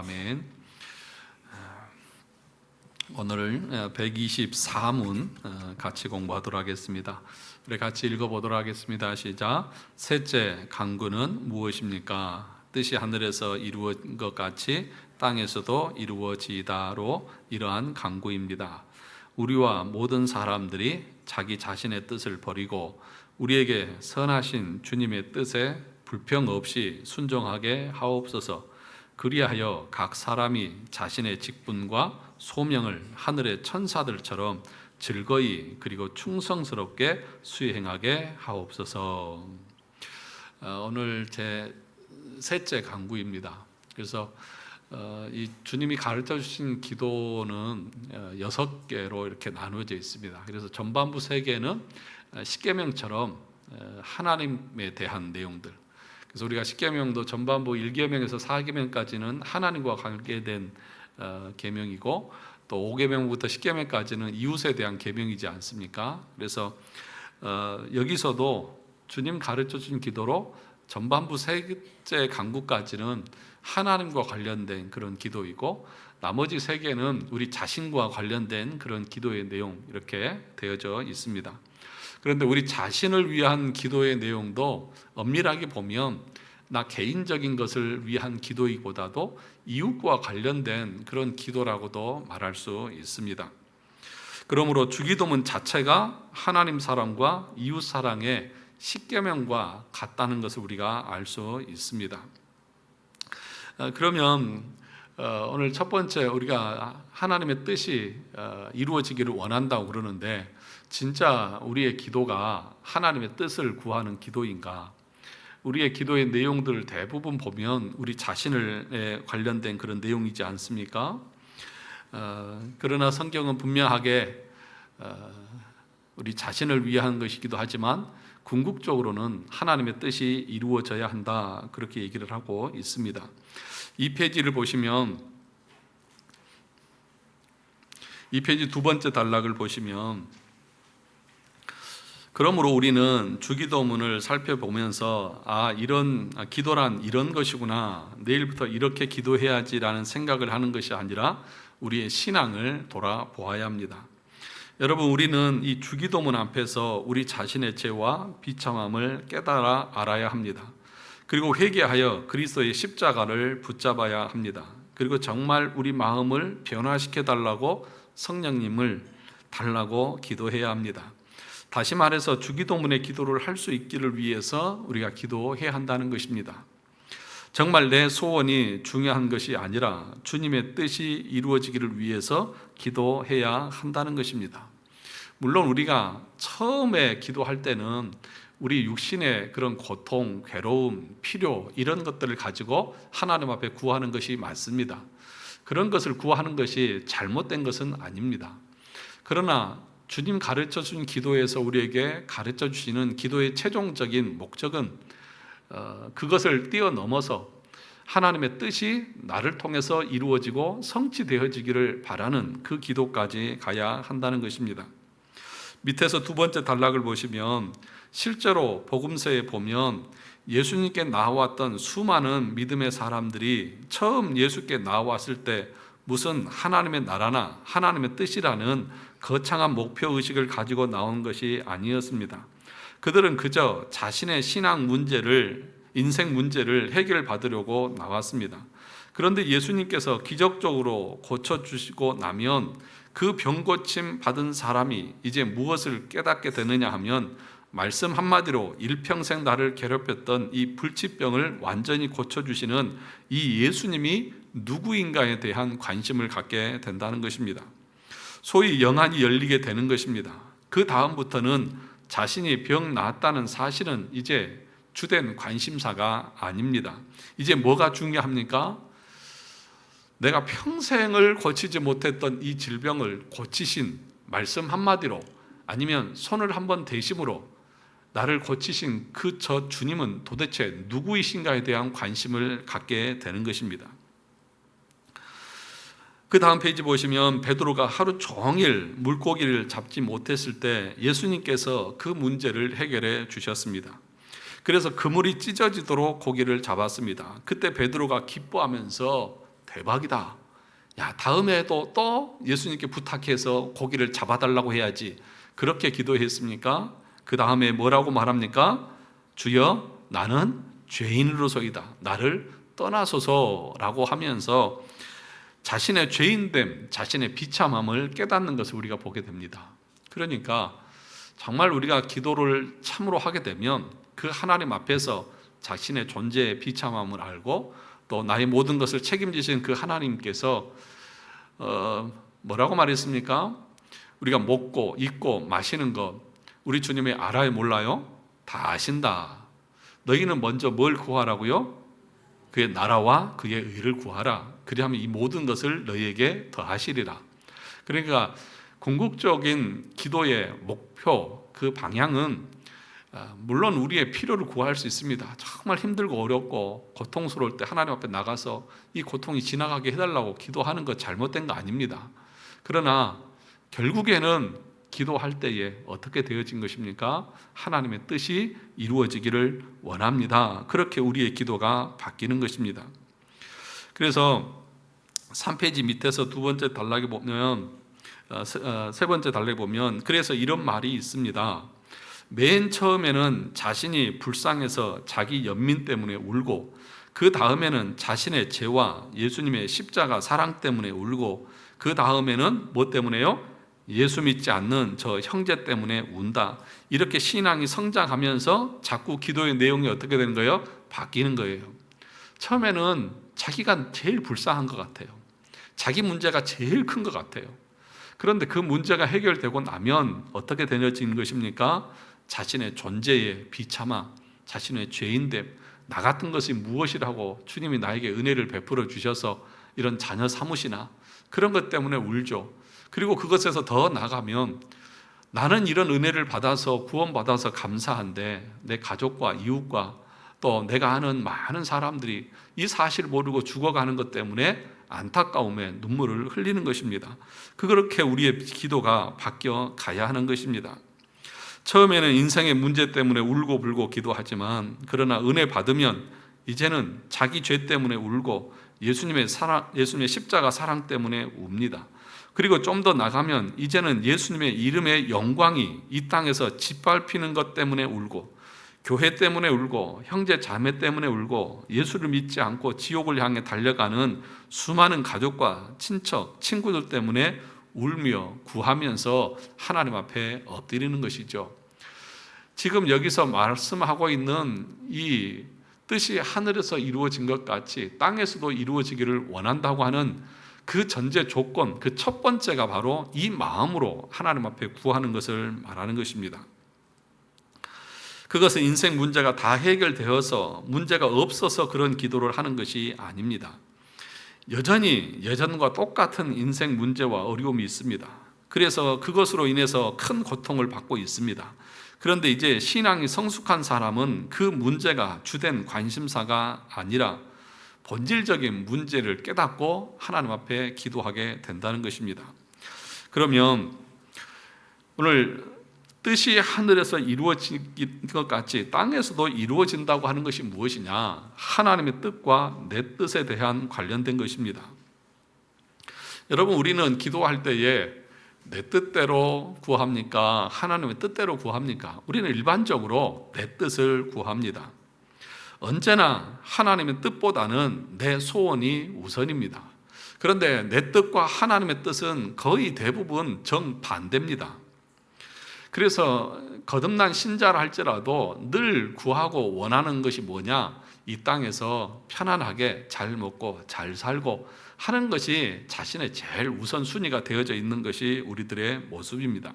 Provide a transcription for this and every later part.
아멘. 오늘 124문 같이 공부하도록 하겠습니다. 우리 같이 읽어보도록 하겠습니다. 시작. 셋째 강구는 무엇입니까? 뜻이 하늘에서 이루어진 것 같이 땅에서도 이루어지다로 이러한 강구입니다. 우리와 모든 사람들이 자기 자신의 뜻을 버리고 우리에게 선하신 주님의 뜻에 불평 없이 순종하게 하옵소서. 그리하여 각 사람이 자신의 직분과 소명을 하늘의 천사들처럼 즐거이 그리고 충성스럽게 수행하게 하옵소서. 오늘 제 셋째 강구입니다. 그래서 이 주님이 가르쳐 주신 기도는 6개로 이렇게 나누어져 있습니다. 그래서 전반부 3개는 십계명처럼 하나님에 대한 내용들. 그래서 우리가 십계명도 전반부 1계명에서 4계명까지는 하나님과 관계된 계명이고, 또 5계명부터 10계명까지는 이웃에 대한 계명이지 않습니까? 그래서 여기서도 주님 가르쳐 준 기도로 전반부 3째 강구까지는 하나님과 관련된 그런 기도이고, 나머지 3개는 우리 자신과 관련된 그런 기도의 내용, 이렇게 되어져 있습니다. 그런데 우리 자신을 위한 기도의 내용도 엄밀하게 보면 나 개인적인 것을 위한 기도이보다도 이웃과 관련된 그런 기도라고도 말할 수 있습니다. 그러므로 주기도문 자체가 하나님 사랑과 이웃 사랑의 십계명과 같다는 것을 우리가 알 수 있습니다. 그러면 오늘 첫 번째, 우리가 하나님의 뜻이 이루어지기를 원한다고 그러는데, 진짜 우리의 기도가 하나님의 뜻을 구하는 기도인가? 우리의 기도의 내용들 대부분 보면 우리 자신에 관련된 그런 내용이지 않습니까? 그러나 성경은 분명하게 우리 자신을 위한 것이기도 하지만 궁극적으로는 하나님의 뜻이 이루어져야 한다, 그렇게 얘기를 하고 있습니다. 이 페이지를 보시면, 이 페이지 두 번째 단락을 보시면, 그러므로 우리는 주기도문을 살펴보면서 이런 기도란 이런 것이구나, 내일부터 이렇게 기도해야지라는 생각을 하는 것이 아니라 우리의 신앙을 돌아보아야 합니다. 여러분, 우리는 이 주기도문 앞에서 우리 자신의 죄와 비참함을 깨달아 알아야 합니다. 그리고 회개하여 그리스도의 십자가를 붙잡아야 합니다. 그리고 정말 우리 마음을 변화시켜 달라고 성령님을 달라고 기도해야 합니다. 다시 말해서 주기도문의 기도를 할 수 있기를 위해서 우리가 기도해야 한다는 것입니다. 정말 내 소원이 중요한 것이 아니라 주님의 뜻이 이루어지기를 위해서 기도해야 한다는 것입니다. 물론 우리가 처음에 기도할 때는 우리 육신의 그런 고통, 괴로움, 필요, 이런 것들을 가지고 하나님 앞에 구하는 것이 맞습니다. 그런 것을 구하는 것이 잘못된 것은 아닙니다. 그러나 주님 가르쳐 준 기도에서 우리에게 가르쳐 주시는 기도의 최종적인 목적은 그것을 뛰어넘어서 하나님의 뜻이 나를 통해서 이루어지고 성취되어지기를 바라는 그 기도까지 가야 한다는 것입니다. 밑에서 두 번째 단락을 보시면, 실제로 복음서에 보면 예수님께 나왔던 수많은 믿음의 사람들이 처음 예수께 나왔을 때 무슨 하나님의 나라나 하나님의 뜻이라는 거창한 목표의식을 가지고 나온 것이 아니었습니다. 그들은 그저 자신의 신앙 문제를, 인생 문제를 해결받으려고 나왔습니다. 그런데 예수님께서 기적적으로 고쳐주시고 나면 그 병고침 받은 사람이 이제 무엇을 깨닫게 되느냐 하면, 말씀 한마디로 일평생 나를 괴롭혔던 이 불치병을 완전히 고쳐주시는 이 예수님이 누구인가에 대한 관심을 갖게 된다는 것입니다. 소위 영안이 열리게 되는 것입니다. 그 다음부터는 자신이 병 나았다는 사실은 이제 주된 관심사가 아닙니다. 이제 뭐가 중요합니까? 내가 평생을 고치지 못했던 이 질병을 고치신, 말씀 한마디로 아니면 손을 한번 대심으로 나를 고치신 그 저 주님은 도대체 누구이신가에 대한 관심을 갖게 되는 것입니다. 그 다음 페이지 보시면, 베드로가 하루 종일 물고기를 잡지 못했을 때 예수님께서 그 문제를 해결해 주셨습니다. 그래서 그물이 찢어지도록 고기를 잡았습니다. 그때 베드로가 기뻐하면서 대박이다. 야, 다음에도 또 예수님께 부탁해서 고기를 잡아달라고 해야지. 그렇게 기도했습니까? 그 다음에 뭐라고 말합니까? 주여, 나는 죄인으로서이다. 나를 떠나소서라고 하면서 자신의 죄인됨, 자신의 비참함을 깨닫는 것을 우리가 보게 됩니다. 그러니까 정말 우리가 기도를 참으로 하게 되면 그 하나님 앞에서 자신의 존재의 비참함을 알고 또 나의 모든 것을 책임지신 그 하나님께서 뭐라고 말했습니까? 우리가 먹고 입고 마시는 것 우리 주님이 알아요, 몰라요? 다 아신다. 너희는 먼저 뭘 구하라고요? 그의 나라와 그의 의를 구하라. 그리하면 이 모든 것을 너희에게 더하시리라. 그러니까 궁극적인 기도의 목표, 그 방향은 물론 우리의 필요를 구할 수 있습니다. 정말 힘들고 어렵고 고통스러울 때 하나님 앞에 나가서 이 고통이 지나가게 해달라고 기도하는 것 잘못된 거 아닙니다. 그러나 결국에는 기도할 때에 어떻게 되어진 것입니까? 하나님의 뜻이 이루어지기를 원합니다. 그렇게 우리의 기도가 바뀌는 것입니다. 그래서 3페이지 밑에서 두 번째 단락에 보면 세 번째 단락에 보면 그래서 이런 말이 있습니다. 맨 처음에는 자신이 불쌍해서 자기 연민 때문에 울고 그 다음에는 자신의 죄와 예수님의 십자가 사랑 때문에 울고 그 다음에는 뭐 때문에요? 예수 믿지 않는 저 형제 때문에 운다. 이렇게 신앙이 성장하면서 자꾸 기도의 내용이 어떻게 되는 거예요? 바뀌는 거예요. 처음에는 자기가 제일 불쌍한 것 같아요. 자기 문제가 제일 큰 것 같아요. 그런데 그 문제가 해결되고 나면 어떻게 되어지는 것입니까? 자신의 존재의 비참함, 자신의 죄인됨, 나 같은 것이 무엇이라고 주님이 나에게 은혜를 베풀어 주셔서 이런 자녀 삼으시나 그런 것 때문에 울죠. 그리고 그것에서 더 나가면 나는 이런 은혜를 받아서 구원받아서 감사한데 내 가족과 이웃과 또 내가 아는 많은 사람들이 이 사실을 모르고 죽어가는 것 때문에 안타까움에 눈물을 흘리는 것입니다. 그렇게 우리의 기도가 바뀌어 가야 하는 것입니다. 처음에는 인생의 문제 때문에 울고 불고 기도하지만 그러나 은혜 받으면 이제는 자기 죄 때문에 울고 예수님의 십자가 사랑 때문에 웁니다. 그리고 좀 더 나가면 이제는 예수님의 이름의 영광이 이 땅에서 짓밟히는 것 때문에 울고 교회 때문에 울고 형제 자매 때문에 울고 예수를 믿지 않고 지옥을 향해 달려가는 수많은 가족과 친척, 친구들 때문에 울며 구하면서 하나님 앞에 엎드리는 것이죠. 지금 여기서 말씀하고 있는 이 뜻이 하늘에서 이루어진 것 같이 땅에서도 이루어지기를 원한다고 하는 그 전제 조건, 그 첫 번째가 바로 이 마음으로 하나님 앞에 구하는 것을 말하는 것입니다. 그것은 인생 문제가 다 해결되어서 문제가 없어서 그런 기도를 하는 것이 아닙니다. 여전히 예전과 똑같은 인생 문제와 어려움이 있습니다. 그래서 그것으로 인해서 큰 고통을 받고 있습니다. 그런데 이제 신앙이 성숙한 사람은 그 문제가 주된 관심사가 아니라 본질적인 문제를 깨닫고 하나님 앞에 기도하게 된다는 것입니다. 그러면 오늘 뜻이 하늘에서 이루어진 것 같이 땅에서도 이루어진다고 하는 것이 무엇이냐? 하나님의 뜻과 내 뜻에 대한 관련된 것입니다. 여러분, 우리는 기도할 때에 내 뜻대로 구합니까? 하나님의 뜻대로 구합니까? 우리는 일반적으로 내 뜻을 구합니다. 언제나 하나님의 뜻보다는 내 소원이 우선입니다. 그런데 내 뜻과 하나님의 뜻은 거의 대부분 정반대입니다. 그래서 거듭난 신자라 할지라도 늘 구하고 원하는 것이 뭐냐? 이 땅에서 편안하게 잘 먹고 잘 살고 하는 것이 자신의 제일 우선순위가 되어져 있는 것이 우리들의 모습입니다.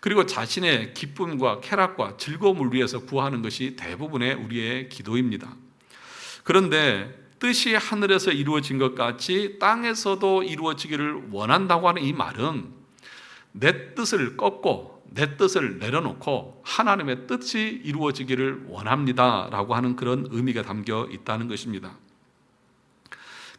그리고 자신의 기쁨과 쾌락과 즐거움을 위해서 구하는 것이 대부분의 우리의 기도입니다. 그런데 뜻이 하늘에서 이루어진 것 같이 땅에서도 이루어지기를 원한다고 하는 이 말은 내 뜻을 꺾고 내 뜻을 내려놓고 하나님의 뜻이 이루어지기를 원합니다 라고 하는 그런 의미가 담겨 있다는 것입니다.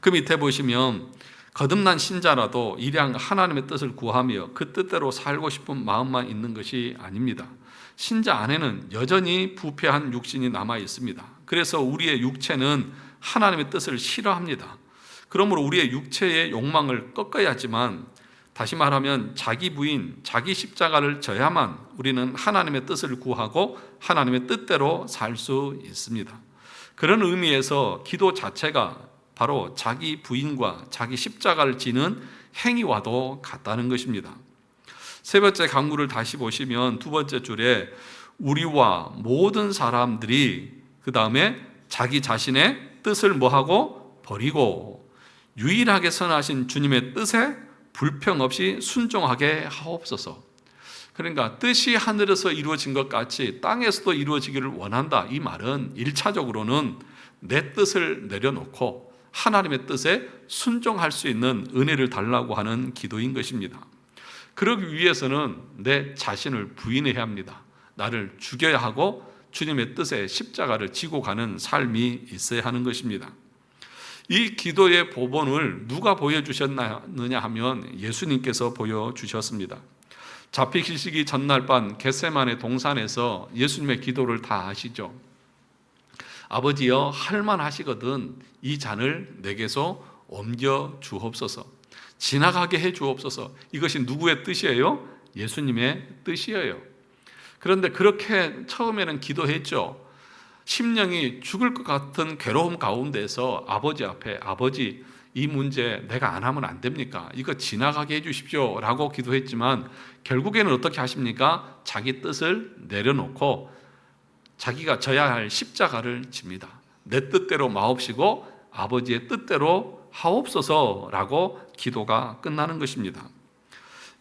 그 밑에 보시면 거듭난 신자라도 일양 하나님의 뜻을 구하며 그 뜻대로 살고 싶은 마음만 있는 것이 아닙니다. 신자 안에는 여전히 부패한 육신이 남아 있습니다. 그래서 우리의 육체는 하나님의 뜻을 싫어합니다. 그러므로 우리의 육체의 욕망을 꺾어야 하지만, 다시 말하면 자기 부인, 자기 십자가를 져야만 우리는 하나님의 뜻을 구하고 하나님의 뜻대로 살 수 있습니다. 그런 의미에서 기도 자체가 바로 자기 부인과 자기 십자가를 지는 행위와도 같다는 것입니다. 세 번째 강구를 다시 보시면 두 번째 줄에 우리와 모든 사람들이, 그 다음에 자기 자신의 뜻을 뭐하고 버리고 유일하게 선하신 주님의 뜻에 불평 없이 순종하게 하옵소서. 그러니까 뜻이 하늘에서 이루어진 것 같이 땅에서도 이루어지기를 원한다. 이 말은 1차적으로는 내 뜻을 내려놓고 하나님의 뜻에 순종할 수 있는 은혜를 달라고 하는 기도인 것입니다. 그러기 위해서는 내 자신을 부인해야 합니다. 나를 죽여야 하고 주님의 뜻에 십자가를 지고 가는 삶이 있어야 하는 것입니다. 이 기도의 보본을 누가 보여주셨느냐 하면 예수님께서 보여주셨습니다. 잡히시기 전날 밤 겟세마네 동산에서 예수님의 기도를 다 아시죠? 아버지여, 할만하시거든 이 잔을 내게서 옮겨 주옵소서, 지나가게 해 주옵소서. 이것이 누구의 뜻이에요? 예수님의 뜻이에요. 그런데 그렇게 처음에는 기도했죠. 심령이 죽을 것 같은 괴로움 가운데서 아버지 앞에, 아버지 이 문제 내가 안 하면 안 됩니까? 이거 지나가게 해 주십시오 라고 기도했지만 결국에는 어떻게 하십니까? 자기 뜻을 내려놓고 자기가 져야 할 십자가를 집니다. 내 뜻대로 마옵시고 아버지의 뜻대로 하옵소서라고 기도가 끝나는 것입니다.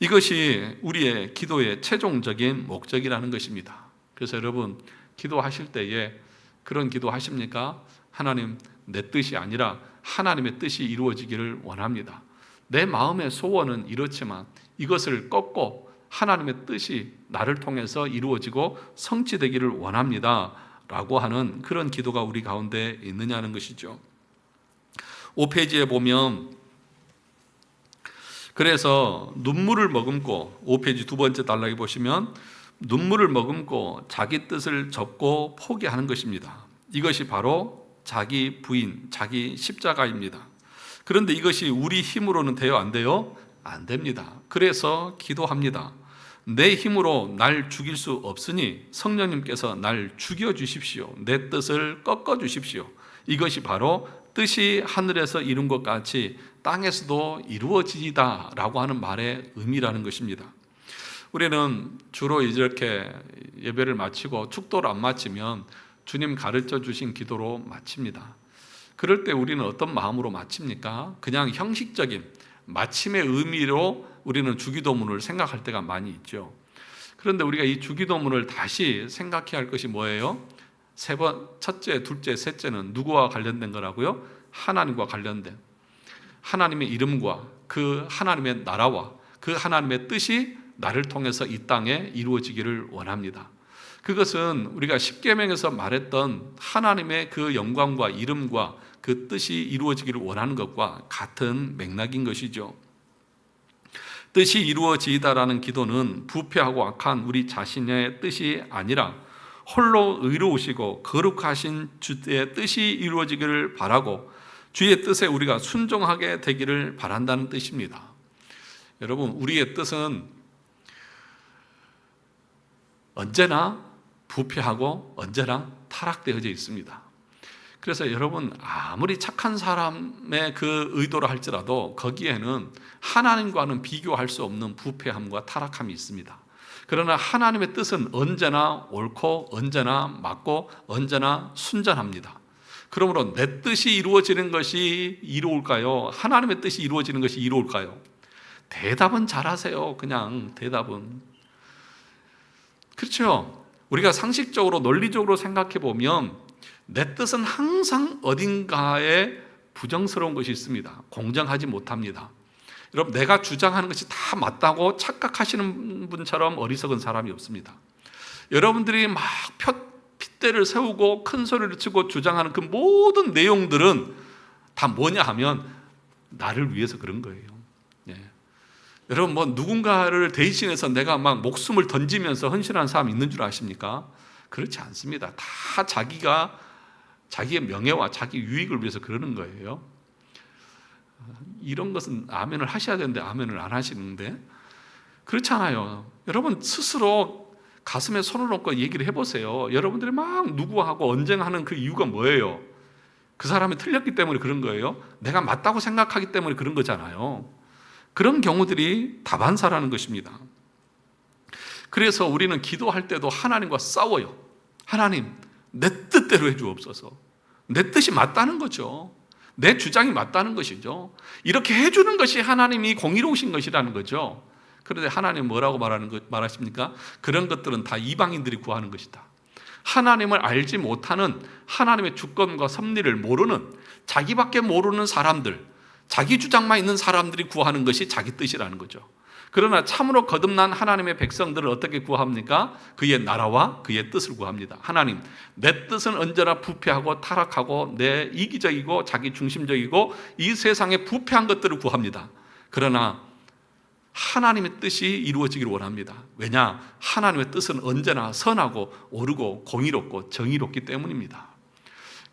이것이 우리의 기도의 최종적인 목적이라는 것입니다. 그래서 여러분, 기도하실 때에 그런 기도 하십니까? 하나님, 내 뜻이 아니라 하나님의 뜻이 이루어지기를 원합니다. 내 마음의 소원은 이렇지만 이것을 꺾고 하나님의 뜻이 나를 통해서 이루어지고 성취되기를 원합니다 라고 하는 그런 기도가 우리 가운데 있느냐는 것이죠. 5페이지에 보면, 그래서 눈물을 머금고, 5페이지 두 번째 단락에 보시면 눈물을 머금고 자기 뜻을 접고 포기하는 것입니다. 이것이 바로 자기 부인, 자기 십자가입니다. 그런데 이것이 우리 힘으로는 돼요? 안 돼요? 안 됩니다. 그래서 기도합니다. 내 힘으로 날 죽일 수 없으니 성령님께서 날 죽여주십시오. 내 뜻을 꺾어주십시오. 이것이 바로 뜻이 하늘에서 이룬 것 같이 땅에서도 이루어지다 라고 하는 말의 의미라는 것입니다. 우리는 주로 이렇게 예배를 마치고 축도를 안 마치면 주님 가르쳐 주신 기도로 마칩니다. 그럴 때 우리는 어떤 마음으로 마칩니까? 그냥 형식적인 마침의 의미로 우리는 주기도문을 생각할 때가 많이 있죠. 그런데 우리가 이 주기도문을 다시 생각해야 할 것이 뭐예요? 첫째, 둘째, 셋째는 누구와 관련된 거라고요? 하나님과 관련된, 하나님의 이름과 그 하나님의 나라와 그 하나님의 뜻이 나를 통해서 이 땅에 이루어지기를 원합니다. 그것은 우리가 십계명에서 말했던 하나님의 그 영광과 이름과 그 뜻이 이루어지기를 원하는 것과 같은 맥락인 것이죠. 뜻이 이루어지다라는 기도는 부패하고 악한 우리 자신의 뜻이 아니라 홀로 의로우시고 거룩하신 주의 뜻이 이루어지기를 바라고 주의 뜻에 우리가 순종하게 되기를 바란다는 뜻입니다. 여러분, 우리의 뜻은 언제나 부패하고 언제나 타락되어져 있습니다. 그래서 여러분, 아무리 착한 사람의 그 의도를 할지라도 거기에는 하나님과는 비교할 수 없는 부패함과 타락함이 있습니다. 그러나 하나님의 뜻은 언제나 옳고 언제나 맞고 언제나 순전합니다. 그러므로 내 뜻이 이루어지는 것이 이로울까요? 하나님의 뜻이 이루어지는 것이 이로울까요? 대답은 잘하세요. 그냥 대답은. 그렇죠? 우리가 상식적으로 논리적으로 생각해 보면 내 뜻은 항상 어딘가에 부정스러운 것이 있습니다. 공정하지 못합니다. 여러분, 내가 주장하는 것이 다 맞다고 착각하시는 분처럼 어리석은 사람이 없습니다. 여러분들이 막 핏대를 세우고 큰 소리를 치고 주장하는 그 모든 내용들은 다 뭐냐 하면 나를 위해서 그런 거예요. 예. 여러분, 뭐 누군가를 대신해서 내가 막 목숨을 던지면서 헌신하는 사람이 있는 줄 아십니까? 그렇지 않습니다. 다 자기의 명예와 자기 유익을 위해서 그러는 거예요. 이런 것은 아멘을 하셔야 되는데 아멘을 안 하시는데, 그렇잖아요. 여러분 스스로 가슴에 손을 얹고 얘기를 해보세요. 여러분들이 막 누구하고 언쟁하는 그 이유가 뭐예요? 그 사람이 틀렸기 때문에 그런 거예요? 내가 맞다고 생각하기 때문에 그런 거잖아요. 그런 경우들이 다반사라는 것입니다. 그래서 우리는 기도할 때도 하나님과 싸워요. 하나님, 내 뜻대로 해주옵소서. 내 뜻이 맞다는 거죠. 내 주장이 맞다는 것이죠. 이렇게 해주는 것이 하나님이 공의로우신 것이라는 거죠. 그런데 하나님 뭐라고 말하십니까? 그런 것들은 다 이방인들이 구하는 것이다. 하나님을 알지 못하는, 하나님의 주권과 섭리를 모르는, 자기밖에 모르는 사람들, 자기 주장만 있는 사람들이 구하는 것이 자기 뜻이라는 거죠. 그러나 참으로 거듭난 하나님의 백성들을 어떻게 구합니까? 그의 나라와 그의 뜻을 구합니다. 하나님, 내 뜻은 언제나 부패하고 타락하고 내 이기적이고 자기 중심적이고 이 세상에 부패한 것들을 구합니다. 그러나 하나님의 뜻이 이루어지기를 원합니다. 왜냐? 하나님의 뜻은 언제나 선하고 옳고 공의롭고 정의롭기 때문입니다.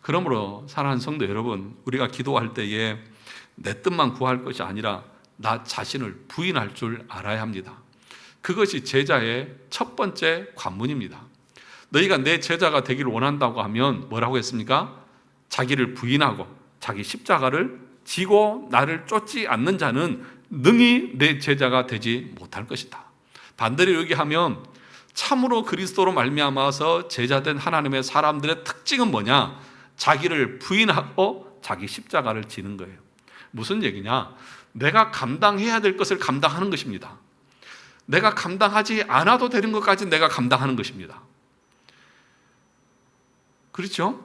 그러므로 사랑하는 성도 여러분, 우리가 기도할 때에 내 뜻만 구할 것이 아니라 나 자신을 부인할 줄 알아야 합니다. 그것이 제자의 첫 번째 관문입니다. 너희가 내 제자가 되기를 원한다고 하면 뭐라고 했습니까? 자기를 부인하고 자기 십자가를 지고 나를 쫓지 않는 자는 능히 내 제자가 되지 못할 것이다. 반대로 얘기하면 참으로 그리스도로 말미암아서 제자된 하나님의 사람들의 특징은 뭐냐? 자기를 부인하고 자기 십자가를 지는 거예요. 무슨 얘기냐? 내가 감당해야 될 것을 감당하는 것입니다. 내가 감당하지 않아도 되는 것까지 내가 감당하는 것입니다. 그렇죠?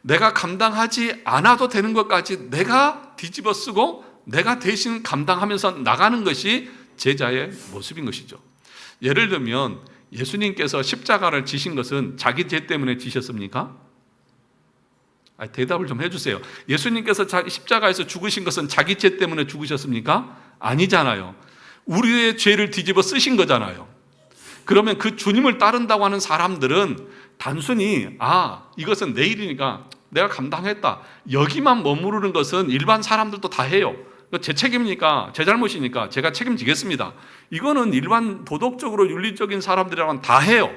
내가 감당하지 않아도 되는 것까지 내가 뒤집어 쓰고 내가 대신 감당하면서 나가는 것이 제자의 모습인 것이죠. 예를 들면 예수님께서 십자가를 지신 것은 자기 죄 때문에 지셨습니까? 대답을 좀 해주세요. 예수님께서 십자가에서 죽으신 것은 자기 죄 때문에 죽으셨습니까? 아니잖아요. 우리의 죄를 뒤집어 쓰신 거잖아요. 그러면 그 주님을 따른다고 하는 사람들은 단순히 이것은 내 일이니까 내가 감당했다, 여기만 머무르는 것은 일반 사람들도 다 해요. 제 책임이니까, 제 잘못이니까 제가 책임지겠습니다. 이거는 일반 도덕적으로 윤리적인 사람들이랑은 다 해요.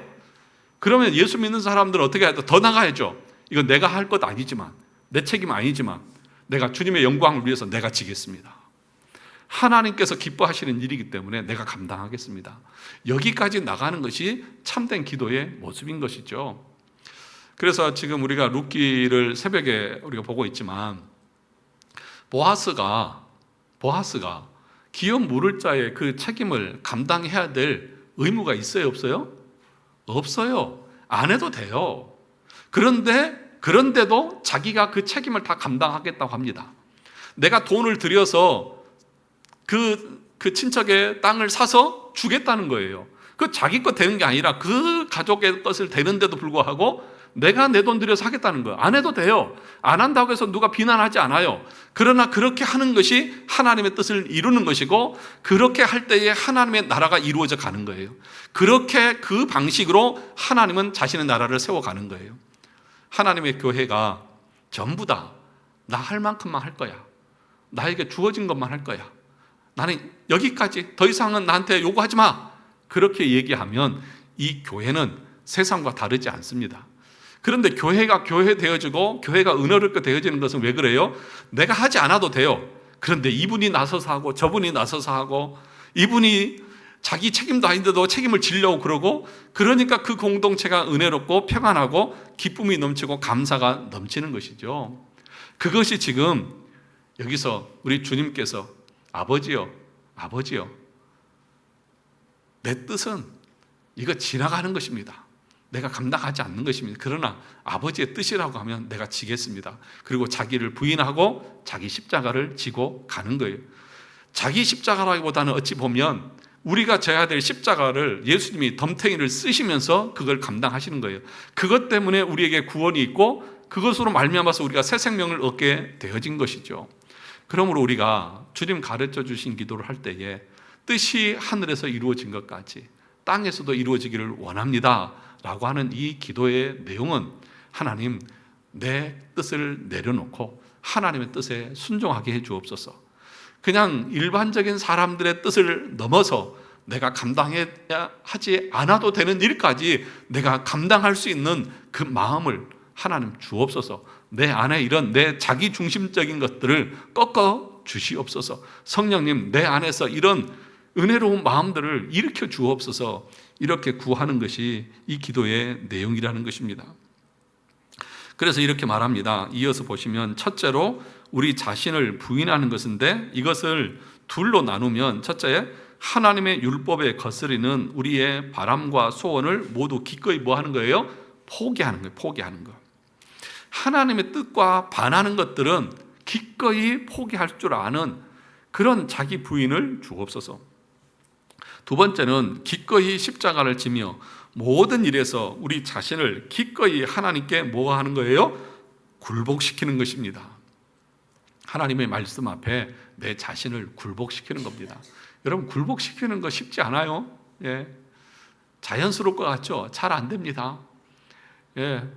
그러면 예수 믿는 사람들은 어떻게 해야 돼? 더 나가야죠. 이건 내가 할 것 아니지만, 내 책임 아니지만 내가 주님의 영광을 위해서 내가 지겠습니다. 하나님께서 기뻐하시는 일이기 때문에 내가 감당하겠습니다. 여기까지 나가는 것이 참된 기도의 모습인 것이죠. 그래서 지금 우리가 룻기를 새벽에 우리가 보고 있지만 보아스가 기업 물을 자의 그 책임을 감당해야 될 의무가 있어요, 없어요? 없어요. 안 해도 돼요. 그런데도 자기가 그 책임을 다 감당하겠다고 합니다. 내가 돈을 들여서 그 친척의 땅을 사서 주겠다는 거예요. 그 자기 것 되는 게 아니라 그 가족의 것을 되는데도 불구하고 내가 내 돈 들여서 하겠다는 거예요. 안 해도 돼요. 안 한다고 해서 누가 비난하지 않아요. 그러나 그렇게 하는 것이 하나님의 뜻을 이루는 것이고, 그렇게 할 때에 하나님의 나라가 이루어져 가는 거예요. 그렇게 그 방식으로 하나님은 자신의 나라를 세워가는 거예요. 하나님의 교회가 전부 다 나 할 만큼만 할 거야, 나에게 주어진 것만 할 거야, 나는 여기까지, 더 이상은 나한테 요구하지 마, 그렇게 얘기하면 이 교회는 세상과 다르지 않습니다. 그런데 교회가 교회 되어지고 교회가 은혜롭게 되어지는 것은 왜 그래요? 내가 하지 않아도 돼요. 그런데 이분이 나서서 하고 저분이 나서서 하고, 이분이 자기 책임도 아닌데도 책임을 지려고 그러고, 그러니까 그 공동체가 은혜롭고 평안하고 기쁨이 넘치고 감사가 넘치는 것이죠. 그것이 지금 여기서 우리 주님께서 아버지요, 내 뜻은 이거 지나가는 것입니다. 내가 감당하지 않는 것입니다. 그러나 아버지의 뜻이라고 하면 내가 지겠습니다. 그리고 자기를 부인하고 자기 십자가를 지고 가는 거예요. 자기 십자가라기보다는 어찌 보면 우리가 져야 될 십자가를 예수님이 덤탱이를 쓰시면서 그걸 감당하시는 거예요. 그것 때문에 우리에게 구원이 있고 그것으로 말미암아서 우리가 새 생명을 얻게 되어진 것이죠. 그러므로 우리가 주님 가르쳐 주신 기도를 할 때에 뜻이 하늘에서 이루어진 것까지 땅에서도 이루어지기를 원합니다 라고 하는 이 기도의 내용은, 하나님 내 뜻을 내려놓고 하나님의 뜻에 순종하게 해 주옵소서, 그냥 일반적인 사람들의 뜻을 넘어서 내가 감당해야 하지 않아도 되는 일까지 내가 감당할 수 있는 그 마음을 하나님 주옵소서. 내 안에 이런 내 자기 중심적인 것들을 꺾어 주시옵소서. 성령님, 내 안에서 이런 은혜로운 마음들을 일으켜 주옵소서. 이렇게 구하는 것이 이 기도의 내용이라는 것입니다. 그래서 이렇게 말합니다. 이어서 보시면 첫째로 우리 자신을 부인하는 것인데, 이것을 둘로 나누면, 첫째, 하나님의 율법에 거스리는 우리의 바람과 소원을 모두 기꺼이 뭐 하는 거예요? 포기하는 거예요. 포기하는 거. 하나님의 뜻과 반하는 것들은 기꺼이 포기할 줄 아는 그런 자기 부인을 주옵소서. 두 번째는 기꺼이 십자가를 지며 모든 일에서 우리 자신을 기꺼이 하나님께 뭐 하는 거예요? 굴복시키는 것입니다. 하나님의 말씀 앞에 내 자신을 굴복시키는 겁니다. 여러분, 굴복시키는 거 쉽지 않아요. 예. 자연스러울 것 같죠? 잘 안 됩니다. 예.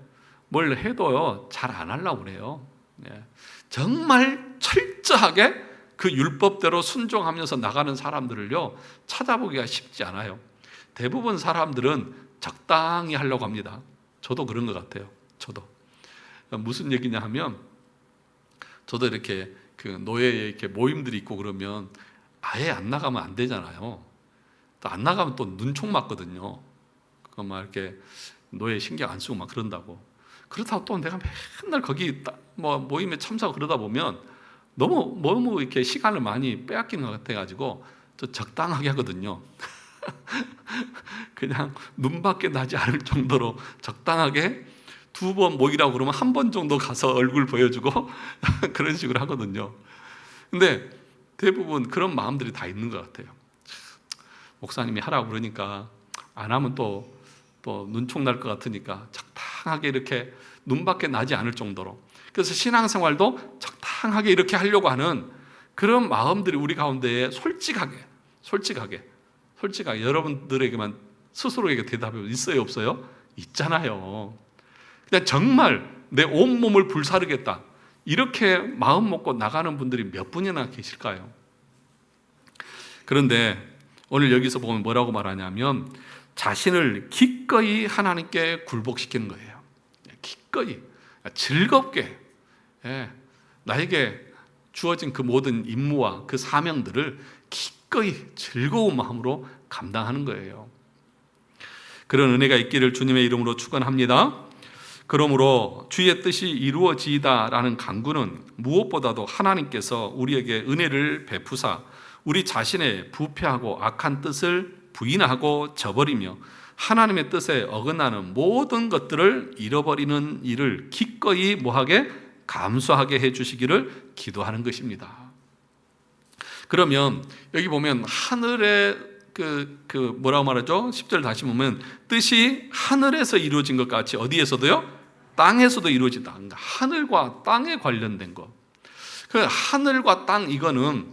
뭘 해도요, 잘 안 하려고 그래요. 예. 정말 철저하게 그 율법대로 순종하면서 나가는 사람들을요, 찾아보기가 쉽지 않아요. 대부분 사람들은 적당히 하려고 합니다. 저도 그런 것 같아요. 저도. 무슨 얘기냐 하면, 저도 이렇게 그 노예에 이렇게 모임들이 있고 그러면 아예 안 나가면 안 되잖아요. 또 안 나가면 또 눈총 맞거든요. 그거 막 이렇게 노예 신경 안 쓰고 막 그런다고. 그렇다고 또 내가 맨날 거기 뭐 모임에 참석하고 그러다 보면 너무 이렇게 시간을 많이 빼앗기는 것 같아가지고 저 적당하게 하거든요. 그냥 눈밖에 나지 않을 정도로 적당하게, 2번 모이라고 그러면 1번 정도 가서 얼굴 보여주고 그런 식으로 하거든요. 근데 대부분 그런 마음들이 다 있는 것 같아요. 목사님이 하라고 그러니까 안 하면 또 눈총 날 것 같으니까 적당하게 이렇게 눈밖에 나지 않을 정도로, 그래서 신앙생활도 적당하게 이렇게 하려고 하는 그런 마음들이 우리 가운데에 솔직하게 여러분들에게만 스스로에게 대답이 있어요, 없어요? 있잖아요. 그냥 정말 내 온몸을 불사르겠다, 이렇게 마음 먹고 나가는 분들이 몇 분이나 계실까요? 그런데 오늘 여기서 보면 뭐라고 말하냐면, 자신을 기꺼이 하나님께 굴복시키는 거예요. 기꺼이, 즐겁게, 나에게 주어진 그 모든 임무와 그 사명들을 기꺼이 즐거운 마음으로 감당하는 거예요. 그런 은혜가 있기를 주님의 이름으로 축원합니다. 그러므로 주의 뜻이 이루어지이다라는 간구는 무엇보다도 하나님께서 우리에게 은혜를 베푸사 우리 자신의 부패하고 악한 뜻을 부인하고 저버리며 하나님의 뜻에 어긋나는 모든 것들을 잃어버리는 일을 기꺼이 뭐하게? 감수하게 해주시기를 기도하는 것입니다. 그러면 여기 보면 하늘의 뭐라고 말하죠? 10절 다시 보면 뜻이 하늘에서 이루어진 것 같이 어디에서도요? 땅에서도 이루어진다. 그러니까 하늘과 땅에 관련된 것. 그 하늘과 땅, 이거는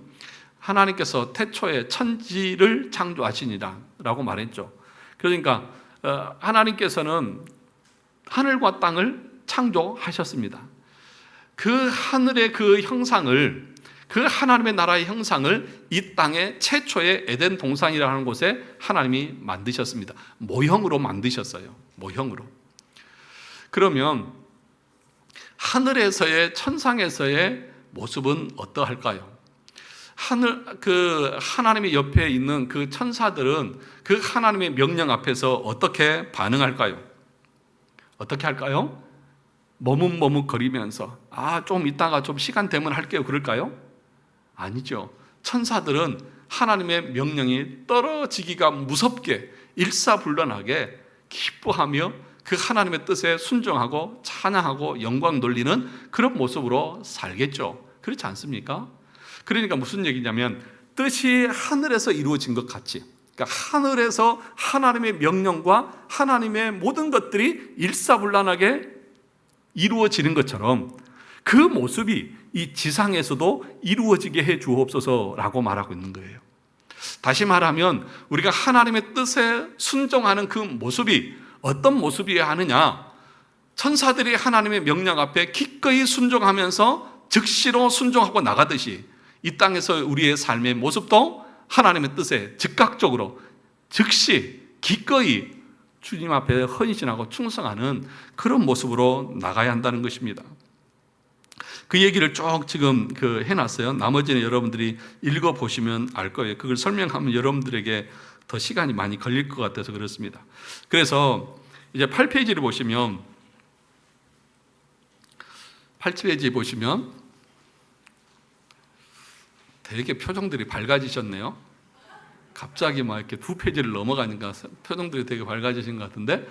하나님께서 태초에 천지를 창조하시니라라고 말했죠. 그러니까 하나님께서는 하늘과 땅을 창조하셨습니다. 그 하늘의 그 형상을, 그 하나님의 나라의 형상을 이 땅의 최초의 에덴 동산이라는 곳에 하나님이 만드셨습니다. 모형으로 만드셨어요. 모형으로. 그러면 하늘에서의, 천상에서의 모습은 어떠할까요? 하나님의 옆에 있는 그 천사들은 그 하나님의 명령 앞에서 어떻게 반응할까요? 어떻게 할까요? 머뭇머뭇거리면서 좀 이따가 좀 시간 되면 할게요, 그럴까요? 아니죠. 천사들은 하나님의 명령이 떨어지기가 무섭게 일사불란하게 기뻐하며 그 하나님의 뜻에 순종하고 찬양하고 영광 돌리는 그런 모습으로 살겠죠. 그렇지 않습니까? 그러니까 무슨 얘기냐면, 뜻이 하늘에서 이루어진 것 같이, 그러니까 하늘에서 하나님의 명령과 하나님의 모든 것들이 일사불란하게 이루어지는 것처럼 그 모습이 이 지상에서도 이루어지게 해 주옵소서라고 말하고 있는 거예요. 다시 말하면 우리가 하나님의 뜻에 순종하는 그 모습이 어떤 모습이어야 하느냐? 천사들이 하나님의 명령 앞에 기꺼이 순종하면서 즉시로 순종하고 나가듯이 이 땅에서 우리의 삶의 모습도 하나님의 뜻에 즉각적으로 즉시 기꺼이 주님 앞에 헌신하고 충성하는 그런 모습으로 나가야 한다는 것입니다. 그 얘기를 쭉 지금 해놨어요. 나머지는 여러분들이 읽어보시면 알 거예요. 그걸 설명하면 여러분들에게 더 시간이 많이 걸릴 것 같아서 그렇습니다. 그래서 이제 8페이지를 보시면, 8페이지 보시면 되게 표정들이 밝아지셨네요. 갑자기 막 이렇게 2페이지를 넘어가니까 표정들이 되게 밝아지신 것 같은데,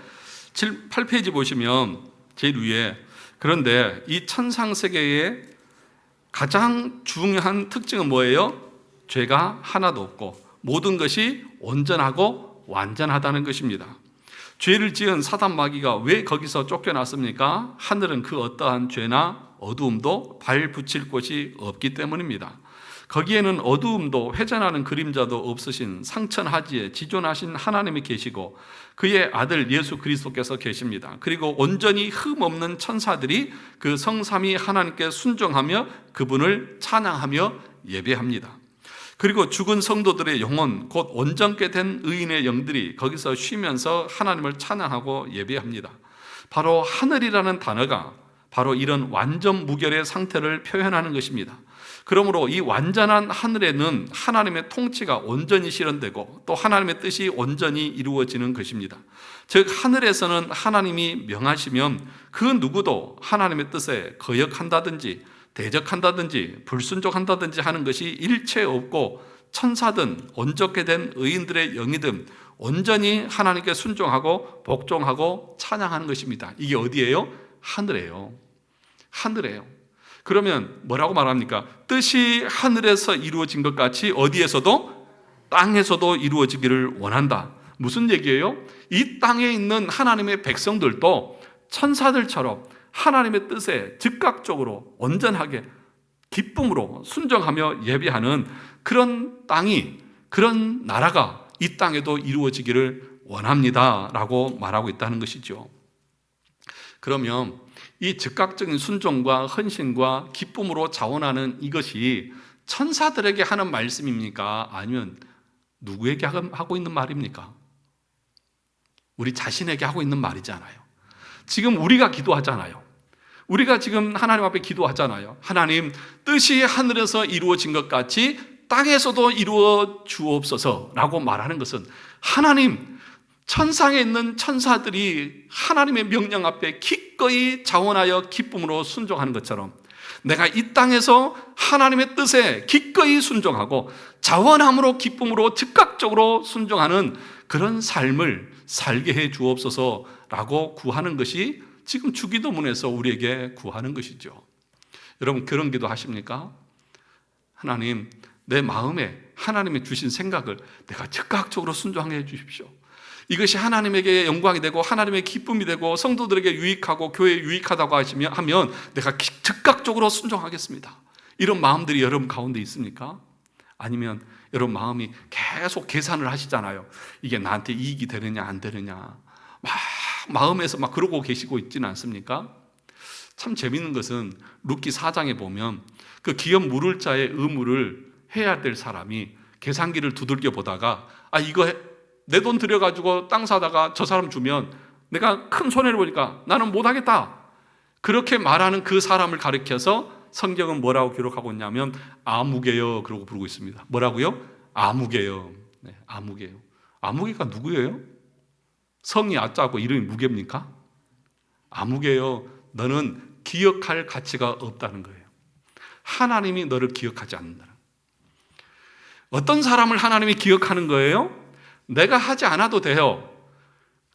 8페이지 보시면 제일 위에, 그런데 이 천상세계의 가장 중요한 특징은 뭐예요? 죄가 하나도 없고 모든 것이 온전하고 완전하다는 것입니다. 죄를 지은 사단 마귀가 왜 거기서 쫓겨났습니까? 하늘은 그 어떠한 죄나 어두움도 발 붙일 곳이 없기 때문입니다. 거기에는 어두움도 회전하는 그림자도 없으신 상천하지에 지존하신 하나님이 계시고 그의 아들 예수 그리스도께서 계십니다. 그리고 온전히 흠없는 천사들이 그 성삼위 하나님께 순종하며 그분을 찬양하며 예배합니다. 그리고 죽은 성도들의 영혼, 곧 온전케 된 의인의 영들이 거기서 쉬면서 하나님을 찬양하고 예배합니다. 바로 하늘이라는 단어가 바로 이런 완전 무결의 상태를 표현하는 것입니다. 그러므로 이 완전한 하늘에는 하나님의 통치가 온전히 실현되고 또 하나님의 뜻이 온전히 이루어지는 것입니다. 즉 하늘에서는 하나님이 명하시면 그 누구도 하나님의 뜻에 거역한다든지 대적한다든지 불순종한다든지 하는 것이 일체 없고 천사든 온전케 된 의인들의 영이든 온전히 하나님께 순종하고 복종하고 찬양하는 것입니다. 이게 어디예요? 하늘이에요. 하늘이에요. 그러면 뭐라고 말합니까? 뜻이 하늘에서 이루어진 것 같이 어디에서도? 땅에서도 이루어지기를 원한다. 무슨 얘기예요? 이 땅에 있는 하나님의 백성들도 천사들처럼 하나님의 뜻에 즉각적으로 온전하게 기쁨으로 순종하며 예배하는 그런 땅이, 그런 나라가 이 땅에도 이루어지기를 원합니다 라고 말하고 있다는 것이죠. 그러면 이 즉각적인 순종과 헌신과 기쁨으로 자원하는 이것이 천사들에게 하는 말씀입니까? 아니면 누구에게 하고 있는 말입니까? 우리 자신에게 하고 있는 말이잖아요. 지금 우리가 기도하잖아요. 우리가 지금 하나님 앞에 기도하잖아요. 하나님, 뜻이 하늘에서 이루어진 것 같이 땅에서도 이루어 주옵소서라고 말하는 것은 하나님, 천상에 있는 천사들이 하나님의 명령 앞에 기꺼이 자원하여 기쁨으로 순종하는 것처럼 내가 이 땅에서 하나님의 뜻에 기꺼이 순종하고 자원함으로 기쁨으로 즉각적으로 순종하는 그런 삶을 살게 해 주옵소서라고 구하는 것이 지금 주기도문에서 우리에게 구하는 것이죠. 여러분 그런 기도 하십니까? 하나님, 내 마음에 하나님이 주신 생각을 내가 즉각적으로 순종해 주십시오. 이것이 하나님에게 영광이 되고 하나님의 기쁨이 되고 성도들에게 유익하고 교회에 유익하다고 하면 내가 즉각적으로 순종하겠습니다. 이런 마음들이 여러분 가운데 있습니까? 아니면 여러분 마음이 계속 계산을 하시잖아요. 이게 나한테 이익이 되느냐 안 되느냐 막 마음에서 막 그러고 계시고 있지는 않습니까? 참 재밌는 것은 룻기 4장에 보면 그 기업 물을 자의 의무를 해야 될 사람이 계산기를 두들겨 보다가 이거 내 돈 들여가지고 땅 사다가 저 사람 주면 내가 큰 손해를 보니까 나는 못하겠다. 그렇게 말하는 그 사람을 가리켜서 성경은 뭐라고 기록하고 있냐면 아무개요 그러고 부르고 있습니다. 뭐라고요? 아무개요. 네, 아무개요. 아무개가 누구예요? 성이 아짜고 이름이 무개입니까? 아무개요. 너는 기억할 가치가 없다는 거예요. 하나님이 너를 기억하지 않는다. 어떤 사람을 하나님이 기억하는 거예요? 내가 하지 않아도 돼요.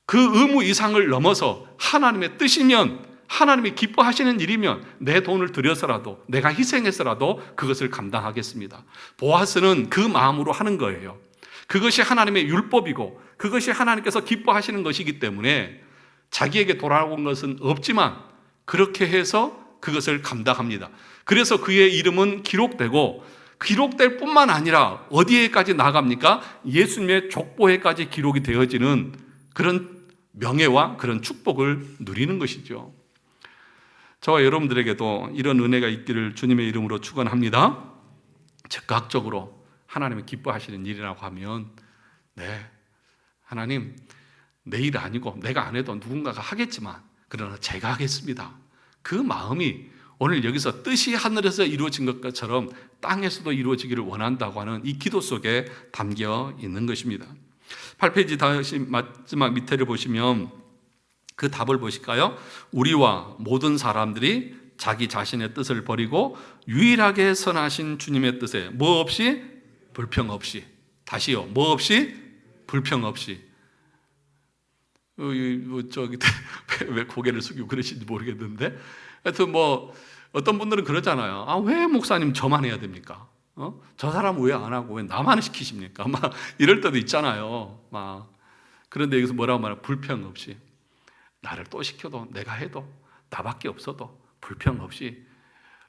그 의무 이상을 넘어서 하나님의 뜻이면 하나님이 기뻐하시는 일이면 내 돈을 들여서라도 내가 희생해서라도 그것을 감당하겠습니다. 보아스는 그 마음으로 하는 거예요. 그것이 하나님의 율법이고 그것이 하나님께서 기뻐하시는 것이기 때문에 자기에게 돌아온 것은 없지만 그렇게 해서 그것을 감당합니다. 그래서 그의 이름은 기록되고 기록될 뿐만 아니라 어디에까지 나갑니까? 예수님의 족보에까지 기록이 되어지는 그런 명예와 그런 축복을 누리는 것이죠. 저와 여러분들에게도 이런 은혜가 있기를 주님의 이름으로 축원합니다. 즉각적으로 하나님이 기뻐하시는 일이라고 하면 네, 하나님 내 일 아니고 내가 안 해도 누군가가 하겠지만 그러나 제가 하겠습니다. 그 마음이 오늘 여기서 뜻이 하늘에서 이루어진 것처럼 땅에서도 이루어지기를 원한다고 하는 이 기도 속에 담겨 있는 것입니다. 8페이지 다시 마지막 밑에를 보시면 그 답을 보실까요? 우리와 모든 사람들이 자기 자신의 뜻을 버리고 유일하게 선하신 주님의 뜻에 뭐 없이? 불평 없이. 다시요. 뭐 없이? 불평 없이. 왜 고개를 숙이고 그러시는지 모르겠는데 하여튼 어떤 분들은 그러잖아요. 왜 목사님 저만 해야 됩니까? 저 사람 왜 안 하고 왜 나만 시키십니까? 막 이럴 때도 있잖아요. 그런데 여기서 뭐라고 말해요? 불평 없이. 나를 또 시켜도 내가 해도 나밖에 없어도 불평 없이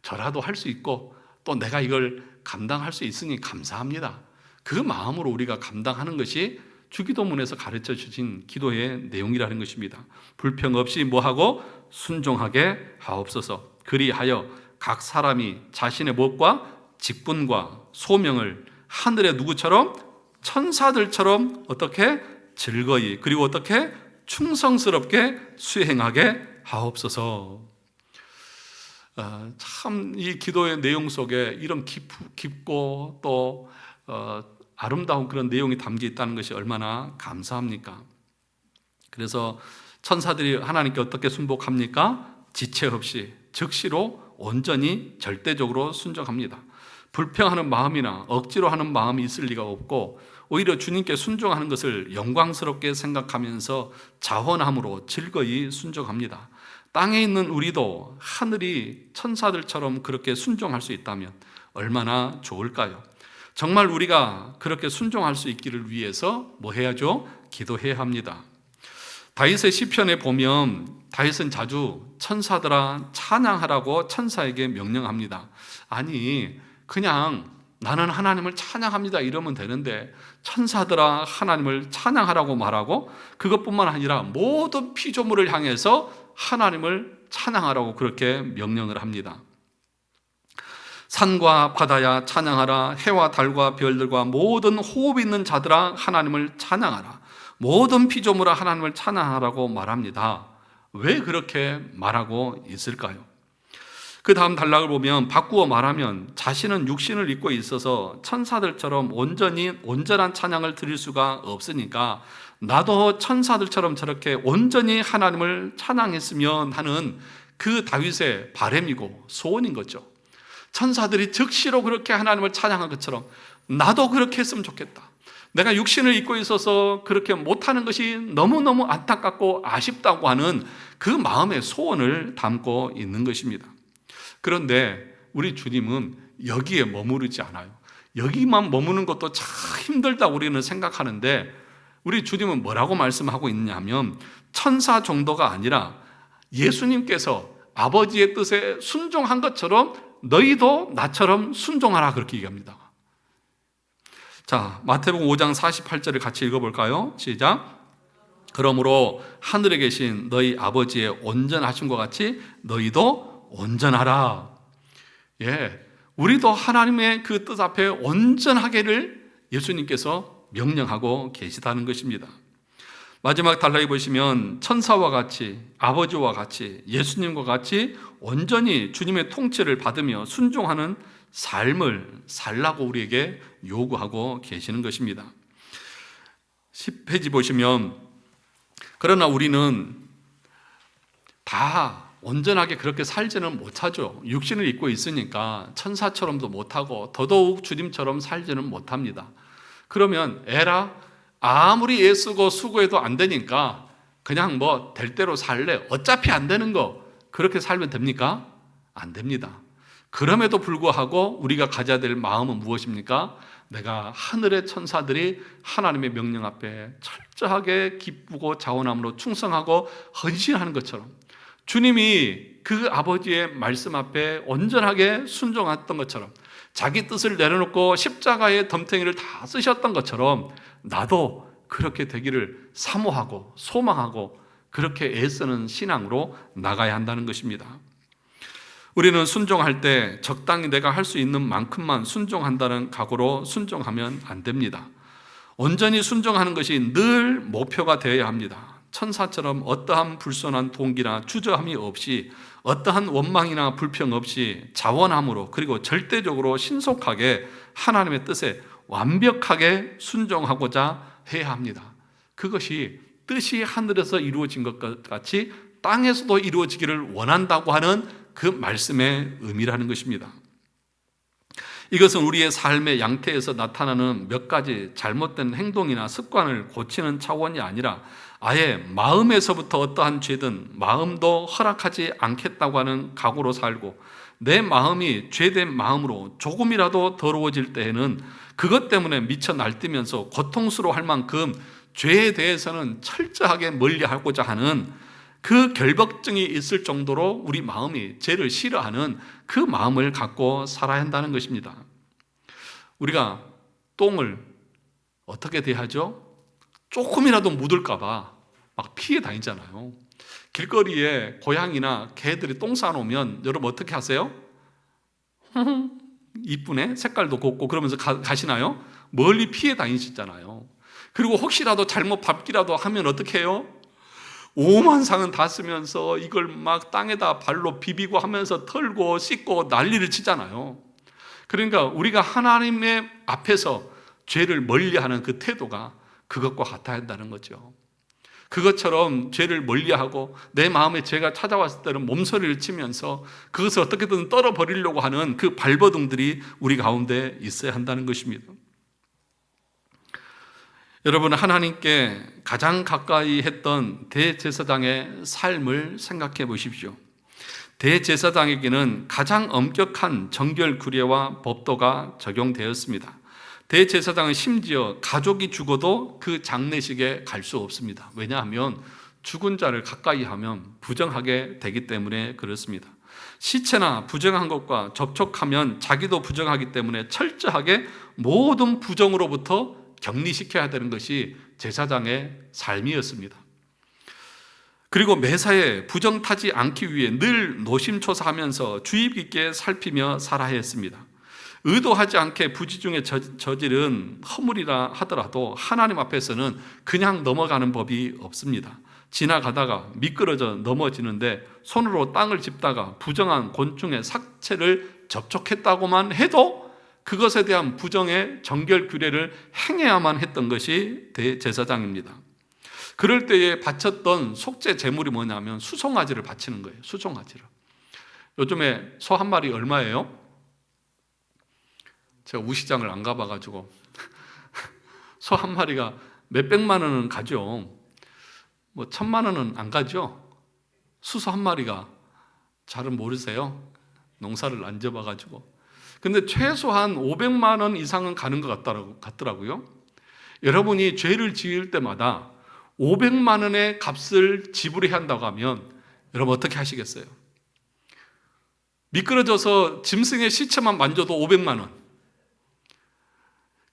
저라도 할 수 있고 또 내가 이걸 감당할 수 있으니 감사합니다. 그 마음으로 우리가 감당하는 것이 주기도문에서 가르쳐 주신 기도의 내용이라는 것입니다. 불평 없이 뭐하고? 순종하게 하옵소서. 그리하여 각 사람이 자신의 몫과 직분과 소명을 하늘의 누구처럼? 천사들처럼 어떻게? 즐거이 그리고 어떻게? 충성스럽게 수행하게 하옵소서. 참 이 기도의 내용 속에 이런 깊고 또 아름다운 그런 내용이 담겨 있다는 것이 얼마나 감사합니까? 그래서 천사들이 하나님께 어떻게 순복합니까? 지체 없이 즉시로 온전히 절대적으로 순종합니다. 불평하는 마음이나 억지로 하는 마음이 있을 리가 없고 오히려 주님께 순종하는 것을 영광스럽게 생각하면서 자원함으로 즐거이 순종합니다. 땅에 있는 우리도 하늘이 천사들처럼 그렇게 순종할 수 있다면 얼마나 좋을까요? 정말 우리가 그렇게 순종할 수 있기를 위해서 뭐 해야죠? 기도해야 합니다. 다윗의 시편에 보면 다윗은 자주 천사들아 찬양하라고 천사에게 명령합니다. 아니 그냥 나는 하나님을 찬양합니다 이러면 되는데 천사들아 하나님을 찬양하라고 말하고 그것뿐만 아니라 모든 피조물을 향해서 하나님을 찬양하라고 그렇게 명령을 합니다. 산과 바다야 찬양하라. 해와 달과 별들과 모든 호흡 있는 자들아 하나님을 찬양하라. 모든 피조물아 하나님을 찬양하라고 말합니다. 왜 그렇게 말하고 있을까요? 그 다음 단락을 보면 바꾸어 말하면 자신은 육신을 입고 있어서 천사들처럼 온전한 찬양을 드릴 수가 없으니까 나도 천사들처럼 저렇게 온전히 하나님을 찬양했으면 하는 그 다윗의 바람이고 소원인 거죠. 천사들이 즉시로 그렇게 하나님을 찬양한 것처럼 나도 그렇게 했으면 좋겠다. 내가 육신을 입고 있어서 그렇게 못하는 것이 너무너무 안타깝고 아쉽다고 하는 그 마음의 소원을 담고 있는 것입니다. 그런데 우리 주님은 여기에 머무르지 않아요. 여기만 머무는 것도 참 힘들다고 우리는 생각하는데 우리 주님은 뭐라고 말씀하고 있냐면 천사 정도가 아니라 예수님께서 아버지의 뜻에 순종한 것처럼 너희도 나처럼 순종하라 그렇게 얘기합니다. 자, 마태복음 5장 48절을 같이 읽어볼까요? 시작. 그러므로 하늘에 계신 너희 아버지의 온전하심과 같이 너희도 온전하라. 우리도 하나님의 그 뜻 앞에 온전하게를 예수님께서 명령하고 계시다는 것입니다. 마지막 단락에 보시면 천사와 같이 아버지와 같이 예수님과 같이 온전히 주님의 통치를 받으며 순종하는 삶을 살라고 우리에게 요구하고 계시는 것입니다. 10페이지 보시면 그러나 우리는 다 온전하게 그렇게 살지는 못하죠. 육신을 입고 있으니까 천사처럼도 못하고 더더욱 주님처럼 살지는 못합니다. 그러면 에라 아무리 애쓰고 수고해도 안 되니까 그냥 될 대로 살래. 어차피 안 되는 거 그렇게 살면 됩니까? 안 됩니다. 그럼에도 불구하고 우리가 가져야 될 마음은 무엇입니까? 내가 하늘의 천사들이 하나님의 명령 앞에 철저하게 기쁘고 자원함으로 충성하고 헌신하는 것처럼 주님이 그 아버지의 말씀 앞에 온전하게 순종했던 것처럼 자기 뜻을 내려놓고 십자가의 덤탱이를 다 쓰셨던 것처럼 나도 그렇게 되기를 사모하고 소망하고 그렇게 애쓰는 신앙으로 나가야 한다는 것입니다. 우리는 순종할 때 적당히 내가 할 수 있는 만큼만 순종한다는 각오로 순종하면 안 됩니다. 온전히 순종하는 것이 늘 목표가 되어야 합니다. 천사처럼 어떠한 불손한 동기나 주저함이 없이, 어떠한 원망이나 불평 없이 자원함으로, 그리고 절대적으로 신속하게 하나님의 뜻에 완벽하게 순종하고자 해야 합니다. 그것이 뜻이 하늘에서 이루어진 것 같이 땅에서도 이루어지기를 원한다고 하는 그 말씀의 의미라는 것입니다. 이것은 우리의 삶의 양태에서 나타나는 몇 가지 잘못된 행동이나 습관을 고치는 차원이 아니라 아예 마음에서부터 어떠한 죄든 마음도 허락하지 않겠다고 하는 각오로 살고, 내 마음이 죄된 마음으로 조금이라도 더러워질 때에는 그것 때문에 미쳐 날뛰면서 고통스러워할 만큼 죄에 대해서는 철저하게 멀리하고자 하는 그 결벽증이 있을 정도로 우리 마음이 죄를 싫어하는 그 마음을 갖고 살아야 한다는 것입니다. 우리가 똥을 어떻게 대하죠? 조금이라도 묻을까 봐 막 피해 다니잖아요. 길거리에 고양이나 개들이 똥 싸놓으면 여러분 어떻게 하세요? 이쁘네, 색깔도 곱고, 그러면서 가시나요? 멀리 피해 다니시잖아요. 그리고 혹시라도 잘못 밟기라도 하면 어떻게 해요? 오만 상은 다 쓰면서 이걸 막 땅에다 발로 비비고 하면서 털고 씻고 난리를 치잖아요. 그러니까 우리가 하나님의 앞에서 죄를 멀리하는 그 태도가 그것과 같아야 한다는 거죠. 그것처럼 죄를 멀리하고 내 마음에 죄가 찾아왔을 때는 몸서리를 치면서 그것을 어떻게든 떨어버리려고 하는 그 발버둥들이 우리 가운데 있어야 한다는 것입니다. 여러분, 하나님께 가장 가까이 했던 대제사장의 삶을 생각해 보십시오. 대제사장에게는 가장 엄격한 정결 규례와 법도가 적용되었습니다. 대제사장은 심지어 가족이 죽어도 그 장례식에 갈 수 없습니다. 왜냐하면 죽은 자를 가까이 하면 부정하게 되기 때문에 그렇습니다. 시체나 부정한 것과 접촉하면 자기도 부정하기 때문에 철저하게 모든 부정으로부터 격리시켜야 되는 것이 제사장의 삶이었습니다. 그리고 매사에 부정 타지 않기 위해 늘 노심초사하면서 주의 깊게 살피며 살아야 했습니다. 의도하지 않게 부지중에 저지른 허물이라 하더라도 하나님 앞에서는 그냥 넘어가는 법이 없습니다. 지나가다가 미끄러져 넘어지는데 손으로 땅을 짚다가 부정한 곤충의 삭체를 접촉했다고만 해도 그것에 대한 부정의 정결 규례를 행해야만 했던 것이 대제사장입니다. 그럴 때에 바쳤던 속죄 제물이 뭐냐면 수송아지를 바치는 거예요. 수송아지를. 요즘에 소 한 마리 얼마예요? 제가 우시장을 안 가봐가지고 소 한 마리가 몇백만 원은 가죠. 뭐 1,000만 원은 안 가죠. 수소 한 마리가. 잘은 모르세요? 농사를 안 져봐가지고. 근데 최소한 500만 원 이상은 가는 것 같더라고요. 여러분이 죄를 지을 때마다 500만 원의 값을 지불해야 한다고 하면 여러분 어떻게 하시겠어요? 미끄러져서 짐승의 시체만 만져도 500만 원.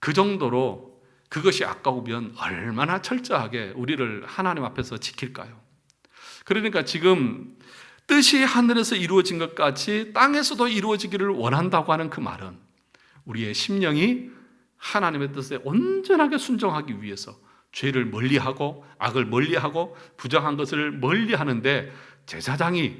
그 정도로 그것이 아까우면 얼마나 철저하게 우리를 하나님 앞에서 지킬까요? 그러니까 지금 뜻이 하늘에서 이루어진 것 같이 땅에서도 이루어지기를 원한다고 하는 그 말은 우리의 심령이 하나님의 뜻에 온전하게 순종하기 위해서 죄를 멀리하고 악을 멀리하고 부정한 것을 멀리하는데, 제사장이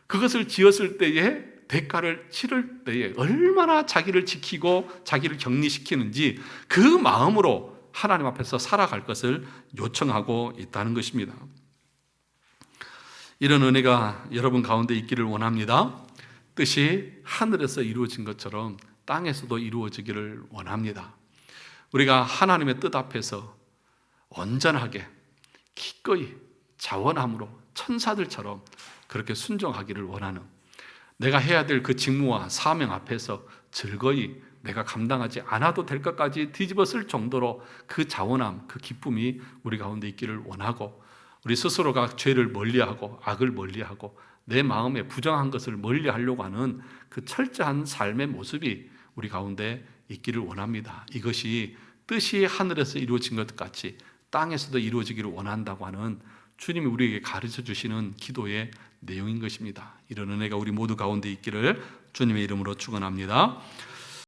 그것을 지었을 때에 대가를 치를 때에 얼마나 자기를 지키고 자기를 격리시키는지 그 마음으로 하나님 앞에서 살아갈 것을 요청하고 있다는 것입니다. 이런 은혜가 여러분 가운데 있기를 원합니다. 뜻이 하늘에서 이루어진 것처럼 땅에서도 이루어지기를 원합니다. 우리가 하나님의 뜻 앞에서 온전하게 기꺼이 자원함으로 천사들처럼 그렇게 순종하기를 원하는, 내가 해야 될 그 직무와 사명 앞에서 즐거이 내가 감당하지 않아도 될 것까지 뒤집어 쓸 정도로 그 자원함, 그 기쁨이 우리 가운데 있기를 원하고, 우리 스스로가 죄를 멀리하고 악을 멀리하고 내 마음에 부정한 것을 멀리하려고 하는 그 철저한 삶의 모습이 우리 가운데 있기를 원합니다. 이것이 뜻이 하늘에서 이루어진 것 같이 땅에서도 이루어지기를 원한다고 하는 주님이 우리에게 가르쳐 주시는 기도의 내용인 것입니다. 이런 은혜가 우리 모두 가운데 있기를 주님의 이름으로 축원합니다.